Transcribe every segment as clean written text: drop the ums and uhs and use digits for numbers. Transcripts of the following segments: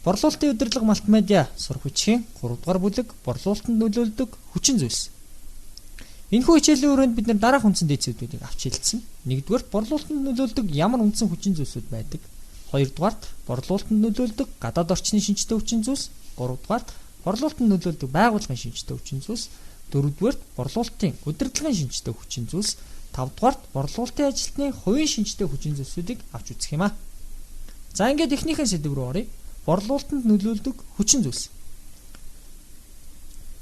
Борлуулалтын удирдлага мультимедиа сурах бичгийн 3 дугаар бүлэг борлуулалтанд нөлөөлдөг хүчин зүйлс. Энэхүү хичээлийн өрөөнд бид дараах үндсэн дээдсүүдийг авч хэлсэн. 1-р борлуулалтанд нөлөөлдөг ямар үндсэн хүчин зүйлсүүд байдаг. 2-р борлуулалтанд нөлөөлдөг гадаад орчны шинжтэй хүчин зүйлс. 3-р борлуулалтанд нөлөөлдөг байгууллагын шинжтэй хүчин зүйлс. 4-р борлуулалтын удирдлагын шинжтэй хүчин зүйлс. 5-р борлуулалтын ажилтны хувийн шинжтэй хүчин зүйлсүүдийг авч үзэх юм аа. За ингээд эхнийхэн сэдв рүү оръё. Борлуулалтанд нөлөөлдөг хүчин зүйлс.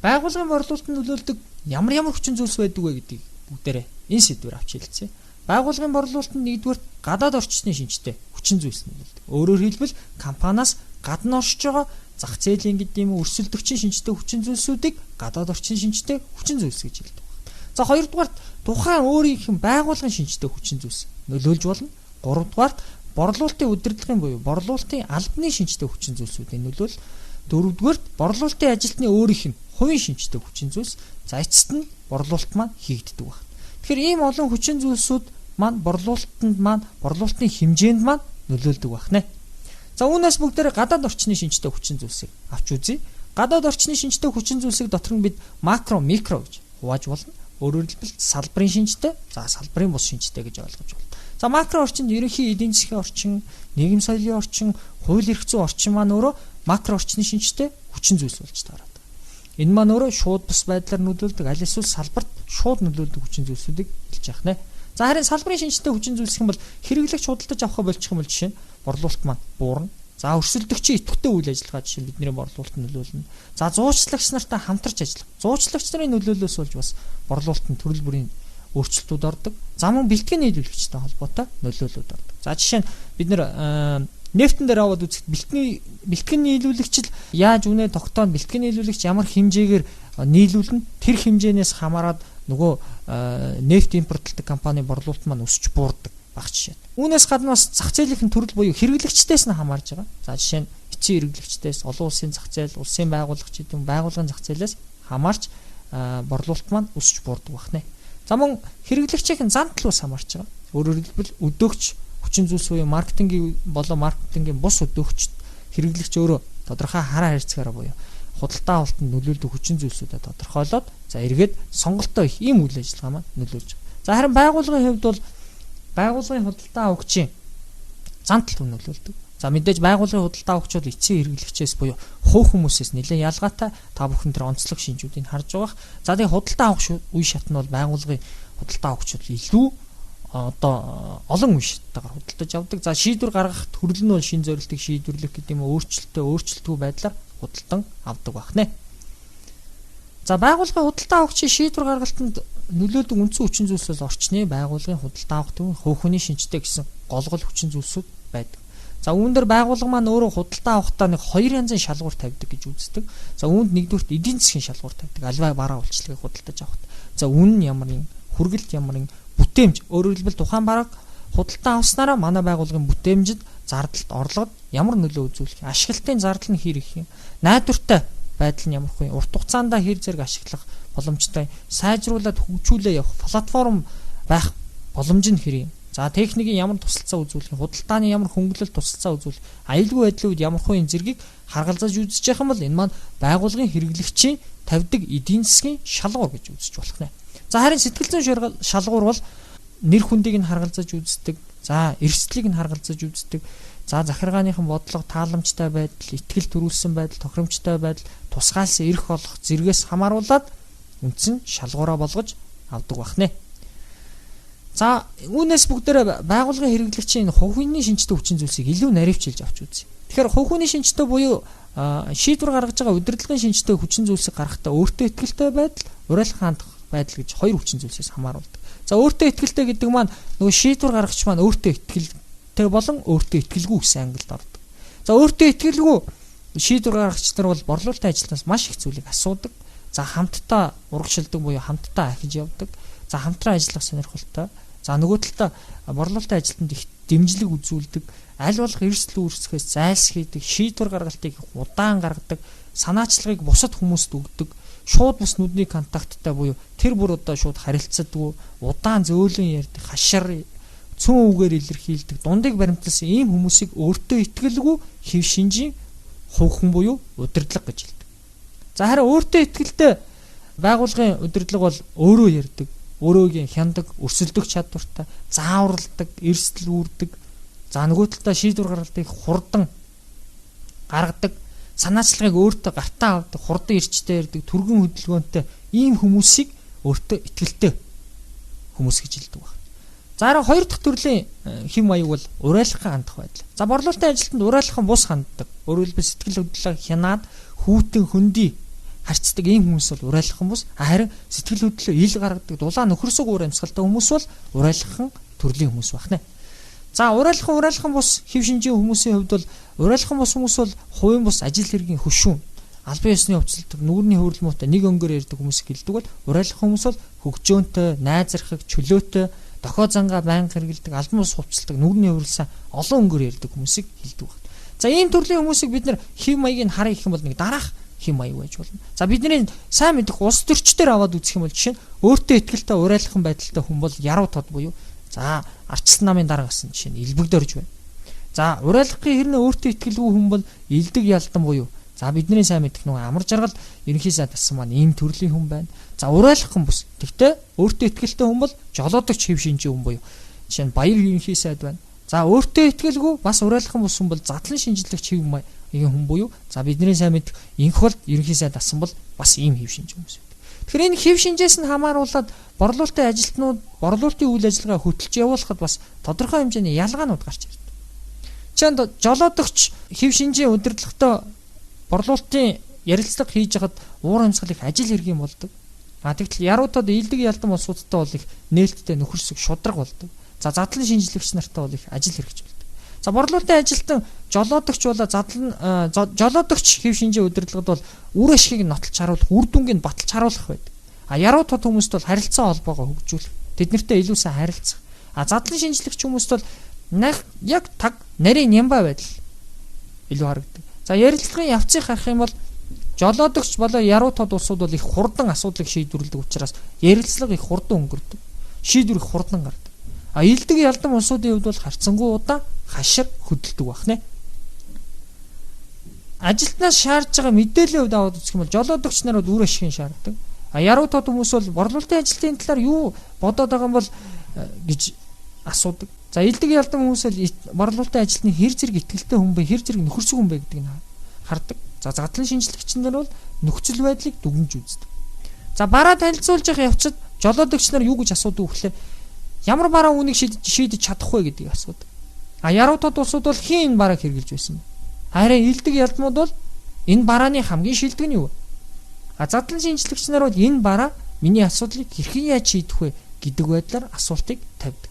Байгууллагын борлуулалтанд нөлөөлдөг ямар хүчин зүйлс байдаг вэ гэдгийг бүгдээрээ энэ сэдвээр авч хэлцгээе. Байгууллагын борлуулалтанд 1-р гадаад орчны шинжтэй хүчин зүйлс нөлөөлдөг. Өөрөөр хэлбэл компаниас гадна оршиж байгаа зах зээлийн гэдэг юм өрсөлдөгчийн шинжтэй хүчин зүйлсүүдийг гадаад орчны шинжтэй хүчин зүйлс гэж хэлдэг. За 2-р тухайн өөрийнх нь байгууллагын шинжтэй хүчин зүйлс нөлөөлж болно. 3-р борлуулалтын удирдлагын буюу борлуулалтын албаны шинжтэй хүчин зүйлсүүдийн нөлөөл. 4-р борлуулалтын ажилтны өөрийнх нь хувийн шинжтэй хүчин зүйлс. За эцэст нь борлуулалт маань хийгддэг байна. Тэгэхээр ийм олон хүчин зүйлсүүд маань борлуулалтын хэмжээнд маань нөлөөлдөг байна. За үүнээс бүгдээрээ гадаад орчны шинжтэй хүчин зүйлсийг авч үзье. Гадаад орчны шинжтэй хүчин зүйлсийг дотор нь бид макро, микро гэж хувааж болно. Өөрөөр хэлбэл салбарын шинжтэй, за салбарын бус шинжтэй гэж ойлгож байна. За макро орчинд ерөнхий эдийн засгийн орчин, нийгэм соёлын орчин, хууль эрх зүйн орчин маань өөрөө макро орчны шинжтэй хүчин зүйлс болж таараад. Энэ маань өөрөө шууд бус байдлаар нөлөөлдөг, аль эсвэл салбарт шууд нөлөөлдөг хүчин зүйлсүүдийг хэлж яах нэ. За харин салбарын шинжтэй хүчин зүйлс гэх юм бол хэрэглэгч худалдаж авах болчих юм бол жишээ нь борлуулалт маань буурна. За өрсөлдөгчийн идэвхтэй үйл ажиллагаа жишээ нь бидний борлуулалтанд нөлөөлнө. За зуучлагч нартай хамтарч ажиллах. Зуучлагч нарын нөлөөллөөс болж бас борлуулалтанд төрөл бүрийн өөрчлөлтүүд ордог. За мөн бэлтгэн нийлүүлэгчтэй холбоотой нөлөөллүүд ордог. За жишээ нь бид нефтэн дээр аваад үзэхэд бэлтгэн нийлүүлэгч яаж үнэ тогтооно, бэлтгэн нийлүүлэгч ямар хэмжээгээр нийлүүлнэ, тэр хэмжээнээс хамаарат нөгөө нефт импортлдог компани борлуулалт маань өсч буурдаг баг жишээ. Үүнээс гадна бас зах зээлийн төрөл буюу хэрэглэгчдээс нь хамаарж байгаа. За жишээ нь эцсийн хэрэглэгчдээс, олон улсын зах зээл, улсын байгууллага ч гэдэм байгууллагын зах зээлээс хамаарч борлуулалт маань өсч буурдаг байна. За мөн хэрэглэгчийн зан төлөвөөс хамаарч байгаа. Өөрөөр хэлбэл өдөөгч хүчин зүйлс буюу маркетингийн бус өдөөгчд хэрэглэгч өөрөө тодорхой хараа харьцаагаараа буюу худалдаа авалтанд нөлөөлдөг хүчин зүйлсүүдэд тодорхойлоод за эргээд сонголтоо их ийм үйл ажиллагаа маань нөлөөлж байгаа. За харин байгууллагын хувьд бол байгууллагын худалдаа авагчийн зан төлөв нөлөөлдөг. За мэдээж байгууллагын худалдаа авагчид эцсийн хэрэглэгчээс буюу хувь хүмүүсээс нэлээд ялгаатай та бүхэн тэр онцлог шинжүүдийг харж байгаа. За тэгээ худалдаа авах үе шат нь бол байгууллагын худалдаа авагчид илүү олон үе шаттайгаар худалдаж авдаг. За шийдвэр гаргах төрөл нь бол шин зорилтыг шийдвэрлэх гэдэг юм өөрчлөлтгүй байдлаар худалдан авдаг байна. За байгууллагын худалдаа авагчийн шийдвэр гаргалтанд нөлөөлдөг үндсэн хүчин зүйлс бол орчны байгууллагын худалдаа авах төвийн хувь хүний шинжтэй гэсэн голгол хүчин зүйлсүүд байдаг. За үүн дээр байгууллага маань өөрөө худалдаа авахдаа нэг хоёр янзын шалгуур тавьдаг гэж үздэг. За үүнд нэгдүгürt эдийн засгийн шалгуур тавьдаг. Альва бараа үйлчлэгийг худалдаж авахд. За үн нь ямар юм, хүргэлт ямар юм, бүтээмж өөрөөр хэлбэл тухайн бараг худалдаа авснараа манай байгууллагын бүтээмжид зардалд орлогод ямар нөлөө үзүүлэх, ашиглалтын зардал нь хэр их юм, найдвартай байдал нь ямар вэ, урт хугацаанд хэр зэрэг ашиглах боломжтой, сайжруулад хөгжүүлээ явах платформ байх боломж нь хэр юм. За техникийн ямар тусалцаа үзүүлэх, худалдааны ямар хөнгөлөлт тусалцаа үзүүлэх, аюулгүй байдлын үед ямар хувийн зэргийг харгалзаж үзэж явах юм бол энэ маань байгууллагын хэрэглэгчийн тавьдаг эдийн засгийн шалгуур гэж үзэж болох нэ. За харин сэтгэл зүйн шалгуур бол нэр хүндийг нь харгалзаж үздэг, за эрсдлийг нь харгалзаж үздэг, за захиргааныхан бодлого, тааламжтай байдал, итгэл төрүүлсэн байдал, тохиромжтой байдал, тусгаалсан эрх олох зэргээс хамааруулаад үндсэн шалгуураа болгож авдаг байна. За үүнээс бүгдээрээ байгууллагын хэрэглэгчийн хувийн шинжтэй хүчин зүйлсийг илүү наривчилж авч үзье. Тэгэхээр хувийн шинжтэй буюу шийдвэр гаргаж байгаа удирдлагын шинжтэй хүчин зүйлсийг гаргахдаа өөртөө итгэлтэй байдал, уриалга хандах байдал гэж хоёр хүчин зүйлсээс хамааруулдаг. За өөртөө итгэлтэй гэдэг маань нөгөө шийдвэр гаргач маань өөртөө итгэлтэй болон өөртөө итгэлгүй гэсэн ангилд ордог. За өөртөө итгэлгүй шийдвэр гаргач нар бол борлуулалтын ажилтнаас маш их зүйлийг асуудаг. За хамтдаа урагшилдаг буюу хамтдаа ахиж явдаг. За хамтран ажиллах сонирхолтой. За нөгөө талдаа борлуулалтын ажилтнанд их дэмжлэг үзүүлдэг, аль болох эрсдэл үүсгэхээс зайлсхийдэг, шийдвэр гаргалтыг удаан гаргадаг, санаачлагыг бусад хүмүүст өгдөг, шууд бус нүдний контакттай буюу тэр бүр одоо шууд харилцадгүй, удаан зөөлөн ярьдаг, хашир цөөн үгээр илэрхийлдэг, дундыг баримтлсан ийм хүмүүсийг өөртөө итгэлгүй хэв шинжийн хувь хүн буюу удирдлага гэж хэлдэг. За харин өөртөө итгэлтэй байгууллагын удирдлага бол өөрөө ярьдаг, өөрөөгийн хяндаг, өрсөлдөх чадвартай, зааварладаг, эрсдэл үүрдэг. За нөгөө талдаа шийдвэр гаргалтыг хурдан гаргадаг, санаачлагыг өөртөө гартаа авдаг, хурдан эрчтэй ярддаг, түргэн хөдөлгөөнтэй ийм хүмүүсийг өөртөө итгэлтэй хүмүүс гэж хэлдэг байна. За харин хоёр дахь төрлийн хэм маяг бол урайлахын хандах байдал. За борлуулалтын ажилтнанд урайлахын бус ханддаг. Өөрөөр хэлбэл сэтгэл хөдлөлөө хянаад хүүтэн хөндөй харьцдаг ийм хүмүүс бол урайлахын бус. Харин сэтгэл хөдлөлөө ил гаргадаг, дулаан нөхөрсөг уур амьсгалтай хүмүүс бол урайлахын төрлийн хүмүүс байна. За урайлахын бус хэв шинжийн хүмүүсийн хувьд бол урайлахын бус хүмүүс бол хувийн бус ажил хэргийн хөшүүн, албан ёсны хувьцалдаг, нүрийн хөврөлмөтэй нэг өнгөөр ярьдаг хүмүүс гэлдэг бол урайлах хүмүүс бол хөгжөөнтэй, найзрахыг, чөлөөтэй, дохио зангаа байнга хэрэгэлдэг, албан ёс хувьцалдаг, нүрийн хөврөлсөн олон өнгөөр ярьдаг хүмүүсийг хэлдэг байна. За ийм төрлийн хүмүүсийг бид нар хэв маягийг харъя гэх юм бол нэг дараах хэм маяг байж болно. За бидний сайн мэдэх улс төрчдөр аваад үзэх юм бол жишээ нь өөртөө итгэлтэй урайлахын байдалтай хүн бол яруу тод буюу за арчилсан намын дарга гэсэн жишээ нь элбэгдөрж байна. За урайлахын хэрнээ өөртөө итгэлгүй хүн бол элдэг ялдан буюу за бидний сайн мэдэх нөгөө амар жаргал ерөнхий сайд тасан маань ийм төрлийн хүн байна. За урайлах хүн бус. Тэгтээ өөртөө итгэлтэй хүн бол жолоодогч хэв шинжийн хүн буюу жишээ нь баяр ерөнхий сайд байна. За өөртөө итгэлгүй бас урайлах хүн бус хүн бол задлан шинжлэгч хэв маягийн хүн буюу за бидний сайн мэдэх инх бол ерөнхий сайд тасан бол бас ийм хэв шинж хүмүүс байдаг. Тэгэхээр энэ хэв шинжээс нь хамааруулаад борлуулалтын ажилтнууд борлуулалтын үйл ажиллагаа хөтлж явуулахад бас тодорхой хэмжээний ялгаанууд гарч ирдэг. Жишээ нь жолоодогч хэв шинжийн удирдлагатай борлуулалтын ярилцлага хийж хахад уур амьсгал их ажил хэргийн болдог. Тэгтэл яруудад ийдэг ялдан улсуудтай бол их нээлттэй нөхөрсөг шудраг болдог. За задлан шинжлэгч нартай бол их ажил хэрэгж болдог. За борлуулалтын ажилтан жолоодогч жолоодогч хэв шинжийн удирдлагад бол үр ашгийг нотолж харуулах, үр дүнгийг баталж харуулах байдаг. Яруу тод хүмүүст бол харилцаа холбоогоо хөгжүүлэх, тэднэртэй илүү сайн харилцах. Задлан шинжлэгч хүмүүст бол яг таг нарийн нямба байдал илүү харагдаг. За ярилцлагын явцыг харах юм бол жолоодогч болоо яруу тод улсууд бол их хурдан асуудлыг шийдвэрлэдэг учраас ярилцлага их хурдан өнгөрдөг. Шийдвэр их хурдан гардаг. Илдэг ялдан улсуудын хувьд бол харьцангуй удаа хашир хөдөлдөг байна. Ажилтнаас шаардж байгаа мэдээллийн хувьд аваад үзэх юм бол жолоодогч нар бол үр ашигын шаарддаг. Яруу тод хүмүүс бол борлуулалтын ажилтны талаар юу бодоод байгаа юм бол гэж асуудаг. За илдэг ялдан хүмүүс бол борлуулалтын ажилтны хэр зэрэг итгэлтэй хүн бэ, хэр зэрэг нөхөрсөг хүн бэ гэдгийг хардаг. За задлан шинжлэгч нар бол нөхцөл байдлыг дүгнэж үздэг. За бараа танилцуулж явах явцад жолоодогч нар юу гэж асуудаг вэ гэхээр ямар бараа үнийг шийдэж чадах вэ гэдгийг асуудаг. Яруу тод улсууд бол хийн энэ барааг хэрэгжилж байсан бэ? Харин илдэг ялдмууд бол энэ барааны хамгийн шилдэг нь юу вэ? Задлан шинжлэгч нар бол энэ бараа миний асуудлыг хэрхэн яаж шийдэх вэ гэдэг байдлаар асуултыг тавьдаг.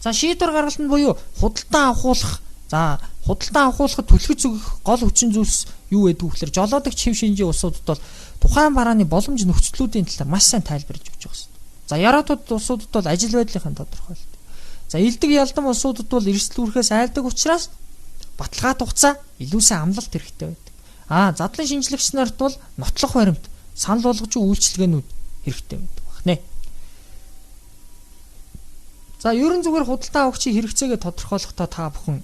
За шийдвэр гаргалтанд буюу худалдан авахуулах. За худалдан авахуулахад түлхэж өгөх гол хүчин зүйлс юу гэдэг вэ гэхээр жолоодогч хэв шинжийн улсуудад бол тухайн барааны боломж нөхцлүүдийн талаар маш сайн тайлбарлаж өгч байгаа юм. За яруу тод улсуудад бол ажил байдлынхаа тодорхойлолт. За илдэг ялдан улсуудад бол эрсдэл үүрхээс айлдаг учраас баталгаат хугацаа илүү сайн амлалт хэрэгтэй байдаг. Задлан шинжлэгч нарт бол нотлох баримт, санал болгож үйлчилгээнүүд хэрэгтэй байдаг байна. За ерөн зүгээр худалдан авагчийн хэрэгцээгээ тодорхойлохдоо та бүхэн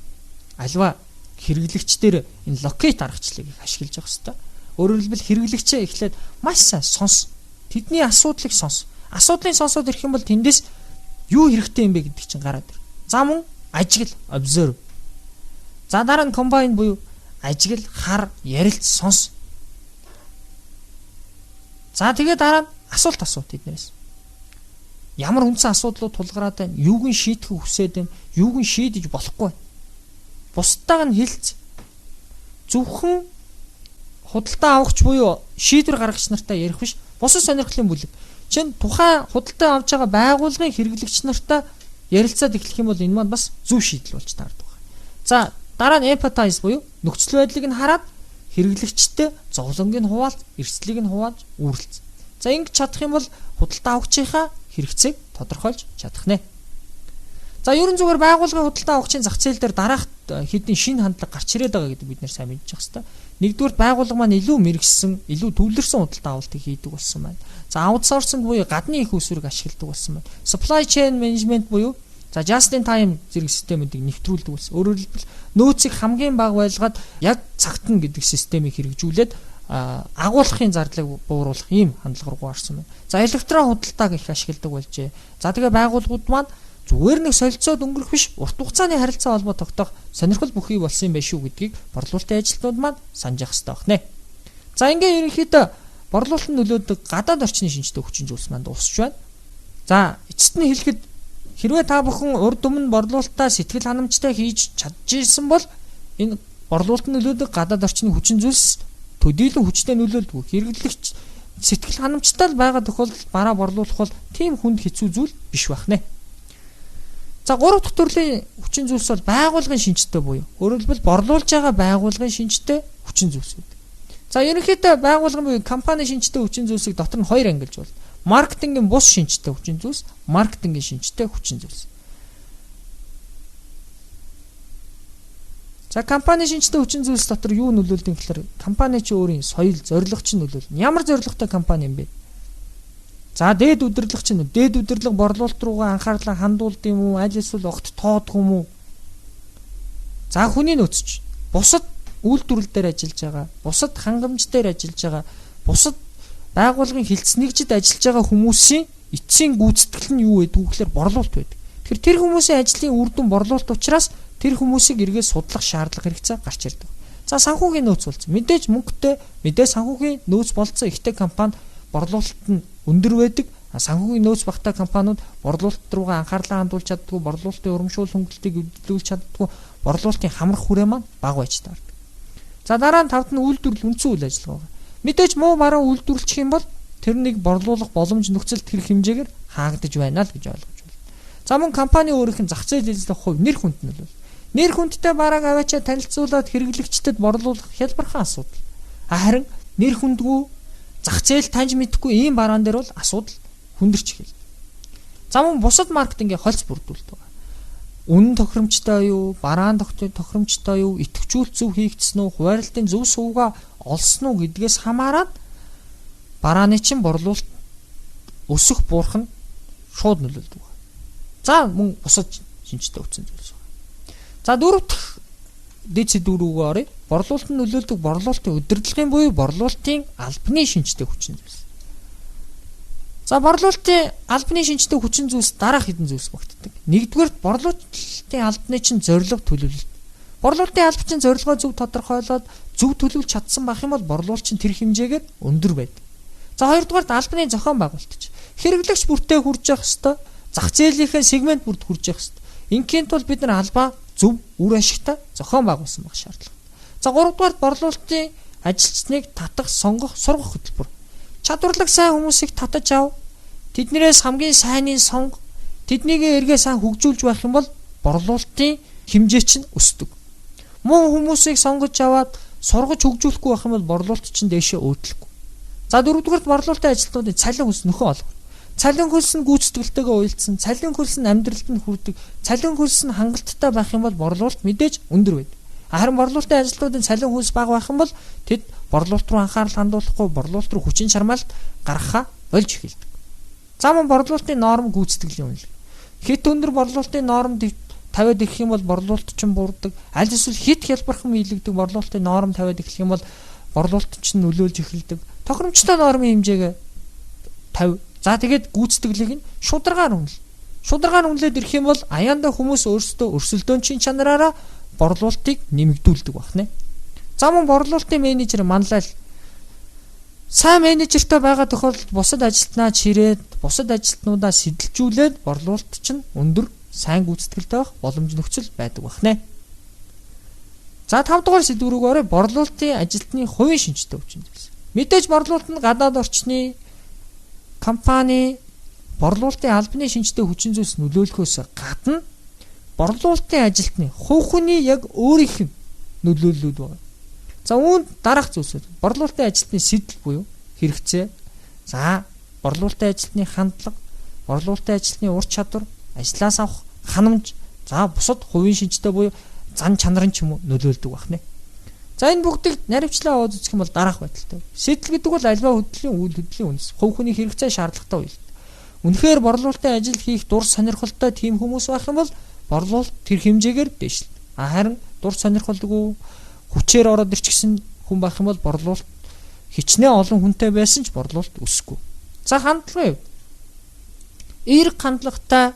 альва хэрэглэгчдэр энэ локейт аргачлалыг ашиглаж явах хэрэгтэй. Өөрөөр хэлбэл хэрэглэгчээ эхлээд маш сайн сонс. Тэдний асуудлыг сонс. Асуудлыг сонсоод ирэх юм бол тэндээс юу хэрэгтэй юм бэ гэдэг чинь гараад ир. За мөн ажигл observe. За дараа нь combine буюу ажигл, хар, ярилц, сонс. За тэгээ дараа нь асуулт тэднээс. Ямар үндсэн асуудлууд тулгараад байна? Юуг нь шийдэх хүсээд байна? Юуг нь шийдэж болохгүй байна? Бусдааг нь хэлц. Зөвхөн худалдан авахч буюу шийдвэр гаргагч нартай ярих биш. Бусад сонирхлын бүлэг. Чин тухайн худалдан авч байгаа байгууллагын хэрэглэгч нартай ярилцаад эхлэх юм бол энэ маань бас зөв шийдэл болж таардаг байна. За дараа нь empathize буюу нөхцөл байдлыг нь хараад хэрэглэгчтэй зовлонгийг нь хуваалж, эрсдлийг нь хуваалж үүрлц. За ингэж чадах юм бол худалдан авагчийнхаа хэрэгцээг тодорхойлж чадах нэ. За ерөн зүгээр байгууллагын худалдан авагчийн зах зээл дээр дараах хэдийн шинэ хандлага гарч ирээд байгаа гэдэг бид нэр сайн мэдчих хэвээр. Нэгдүгээр байгууллага маань илүү мэрэгсэн, илүү төвлөрсөн худалдан авалтыг хийдэг болсон байна. За аутсорсинг буюу гадны их усүрийг ашигладаг болсон байна. Supply chain management буюу За just in time зэрэг системүүдийг нэвтрүүлдэг болсон. Өөрөөр хэлбэл нөөцийг хамгийн бага байлгаад яг цагт нь гэдэг системийг хэрэгжүүлээд агуулгын зардлыг бууруулах ийм хандлага руу орсон байна. За электрон худалдааг их ашигладаг болжээ. За тэгээ байгууллагууд маань зүгээр нэг солилцоод өнгөрөх биш, урт хугацааны харилцаа холбоо тогтоох сонирхол бүхий болсон юм байна шүү гэдгийг борлуулалтын ажилтнууд маань санаж явах хэрэгтэй байна. За ингээ ерөнхийдөө борлуулалтын нөлөөдөг гадаад орчны шинжтэй хүчин зүйлс маань дуусч байна. За эцэст нь хэлэхэд хэрвээ та бүхэн урд өмнө борлуулалтаа сэтгэл ханамжтай хийж чадчихсан бол энэ борлуулалтын нөлөөдөг гадаад орчны хүчин зүйлс төдийлөн хүчтэй нөлөөлдөг. Хэрэглэгч сэтгэл ханамжтай байгаа тохиолдолд бараа борлуулах бол тийм хүнд хэцүү зүйл биш байх нэ. За 3 дахь төрлийн хүчин зүйлс бол байгууллагын шинжтэй буюу өөрөөр хэлбэл борлуулж байгаа байгууллагын шинжтэй хүчин зүйлс гэдэг. За ерөнхийдөө байгууллагын буюу компани шинжтэй хүчин зүйлсийг дотор нь хоёр ангилж байна. Маркетингийн бус шинжтэй хүчин зүйлс, маркетингийн шинжтэй хүчин зүйлс. За компани шинжтэй хүчин зүйлс дотор юу нөлөөлдөг гэхээр компани чи өөрийн соёл, зорилго чинь нөлөөлнө. Ямар зорилготой компани юм бэ? За дээд удирдлага чинь дээд удирдлага борлуулалт руугаа анхаарлаа хандуулд юм уу? Аль эсвэл огт тоодох юм уу? За хүний нөөц чинь бусад үйлдвэрлэл дээр ажиллаж байгаа, бусад хангамж дээр ажиллаж байгаа, бусад байгууллагын хилцнэгжид ажиллаж байгаа хүмүүсийн эцсийн гүйцэтгэл нь юу вэ гэхээр борлуулалт байдаг. Тэгэхээр тэр хүмүүсийн ажлын үр дүн борлуулалт учраас тэр хүмүүсийг эргээд судлах шаардлага хэрэгцээ гарч ирдэг. За санхүүгийн нөөц болсон. Мэдээж мөнгөтэй, мэдээж санхүүгийн нөөц болцсон ихтэй компани борлуулалт нь өндөр байдаг. Санхүүгийн нөөц багтай компаниуд борлуулалт руугаа анхаарлаа хандуулж чаддгүй, борлуулалтын урамшуул хөнгөлөлтийг эвдүүлж чаддгүй, борлуулалтын хамрах хүрээ маань бага байж таардаг. За дараа нь тавд нь үйлдвэрлэл үндсэн үйл ажиллагаа байгаа. Мэдээж муу бараа үйлдвэрлэх юм бол тэрнийг борлуулах боломж нөхцөл тэр хэмжээгээр хаагдаж байна л гэж ойлгож байна. За мөн компани өөрийнх нь зах зээл эзлэх хувь нэр хүнд нь бол нэр хүндтэй барааг аваачаа танилцуулаад хэрэглэгчдэд борлуулах хялбархан асуудал. Харин нэр хүндгүй зах зээл таньж мэдэхгүй ийм бараан дээр бол асуудал хүндэрч эхэлнэ. За мөн бусад маркетингийн холц бүрдүүлэлт байна. Үнэн тохиромжтой юу, бараан тохиромжтой юу, идэвхжүүлэлт зөв хийгдсэн үү, хуваарлтын зөв сувга олсон уу гэдгээс хамаарат барааны чинь борлуулалт өсөх буурах нь шууд нөлөөлдөг. За мөн бусад шинжтэй хүчин зүйлс байна. За дөрөв дахь дэд сэдвүүрүүгээ оръё. Борлуулалтын нөлөөлдөг борлуулалтын удирдлагын буюу борлуулалтын албаны шинжтэй хүчин зүйлс. За борлуулалтын албаны шинжтэй хүчин зүйлс дараах хэдэн зүйлс багтдаг. Нэгдүгээр борлуулалтын албаны чинь зорилго төлөвлөлт. Борлуулалтын алба чинь зорилгоо зөв тодорхойлоод зөв төлөвлөж чадсан байх юм бол борлуулалт чинь тэр хэмжээгээр өндөр байдаг. За хоёрдугаар албаны зохион байгуулалт. Хэрэглэгч бүртээ хүрж явах ёстой. Зах зээлийнхээ сегмент бүрт хүрж явах ёстой. Инként бол бид нар албаа зөв үр ашигтай зохион байгуулсан байх шаардлага. За гуравдугаар борлуулалтын ажилчныг татах, сонгох, сургах хөтөлбөр. Чадварлаг сайн хүмүүсийг татаж ав. Тэднээс хамгийн сайныг сонго. Тэднийг эргээ сайн хөгжүүлж байх юм бол борлуулалтын хэмжээ чинь өсдөг. Муу хүмүүсийг сонгож аваад сургаж хөгжүүлэхгүй байх юм бол борлуулалт чинь дээшээ өөдлөхгүй. За дөрөвдүгээр борлуулалтын ажилтнуудын цалин хөлс нөхөн олгох. Цалин хөлс нь гүйцэтгэлтэйгээ уялдсан, цалин хөлс нь амьдралд нь хүрдэг, цалин хөлс нь хангалттай байх юм бол борлуулалт мэдээж өндөр байдаг. Харин борлуулалтын ажилтнуудын цалин хөлс бага байх юм бол тэд борлуулалт руу анхаарал хандуулахгүй, борлуулалт руу хүчин чармаалт гаргахаа болж эхэлдэг. За мөн борлуулалтын норм гүйцэтгэлийн үнэлгээ. Хит өндөр борлуулалтын норм тавиад ирэх юм бол борлуулалт чинь буурдаг. Аль эсвэл хит хялбархан биелэгдэг борлуулалтын норм тавиад ирэх юм бол борлуулалт чинь нөлөөлж эхэлдэг. Тохиромжтой нормын хэмжээгээ тавь. За тэгээд гүйцэтгэлийг нь шударгаар үнэл. Шударгаар үнэлээд ирэх юм бол аяанда хүмүүс өөрсдөө өрсөлдөөнчийн чанараараа борлуулалтыг нэмэгдүүлдэг байна. За мөн борлуулалтын менежер манлайл. Сайн менежертэй байгаа тохиолдолд бусад ажилтнаа чирээд, бусад ажилтнуудаа сэтэлжүүлээд борлуулалт чинь өндөр сайн гүйцэтгэлтэй байх боломж нөхцөл байдаг байна. За 5 дугаар сэдвүүрөөр борлуулалтын ажилтны хувийн шинжтэй хүчин зүйлс. Мэдээж борлуулалт нь гадаад орчны компани борлуулалтын албаны шинжтэй хүчин зүйлс нөлөөлөхөөс гадна борлуулалтын ажилтны хувь хүний яг өөрийнх нь нөлөөллүүд байна. За үүнд дараах зүйлсүүд борлуулалтын ажилтны сэтэл буюу хэрэгцээ. За борлуулалтын ажилтны хандлага, борлуулалтын ажилтны ур чадвар, ажлаас авах ханамж, за бусад хувийн шинжтэй буюу зан чанарын ч юм уу нөлөөлдөг байна. За энэ бүгдийг наривчлаа аваад үзэх юм бол дараах байдалтай. Сэтэл гэдэг бол альва хөдлийн үйл хөдлийн үндэс. Хувь хүний хэрэгцээ шаардлагатай үйл. үнэхээр борлуулалтын ажил хийх дур сонирхолтой тийм хүмүүс байх юм бол борлуулалт тэр хэмжээгээр дээшлэнэ. Харин дур сонирхолгүй хүчээр ороод ирчихсэн хүн байх юм бол борлуулалт хичнээн олон хүнтэй байсан ч борлуулалт өсөхгүй. За хандлагын хувьд эерэг хандлагатай,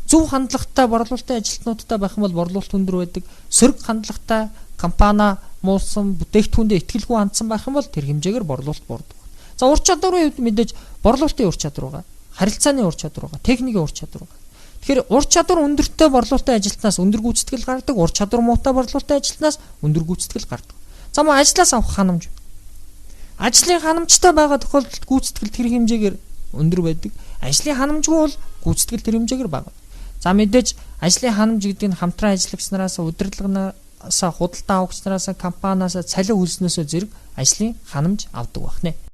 зөв хандлагатай борлуулалтын ажилтнуудтай байх юм бол борлуулалт өндөр байдаг. Сөрөг хандлагатай компани муусан бүтээгдэхүүндээ итгэлгүй хандсан байх юм бол тэр хэмжээгээр борлуулалт буурдаг. За ур чадварын хувьд мэдээж борлуулалтын ур чадвар байгаа, харилцааны ур чадвар байгаа, техникийн ур чадвар байгаа. Тэгэхээр ур чадвар өндөртэй борлуулалтын ажилтнаас өндөр гүйцэтгэл гаргадаг, ур чадвар муутай борлуулалтын ажилтнаас өндөр гүйцэтгэл гаргадаг. За мөн ажлаас авах ханамж. Ажлын ханамжтай байгаа тохиолдолд гүйцэтгэл тэр хэмжээгээр өндөр байдаг. Ажлын ханамжгүй бол гүйцэтгэл тэр хэмжээгээр бага. За мэдээж ажлын ханамж гэдэг нь хамтран ажиллагчнараас, удирдлагынаас, худалдан авагчнараас, компаниас цалин хөлснөөсөө зэрэг ажлын ханамж авдаг байна.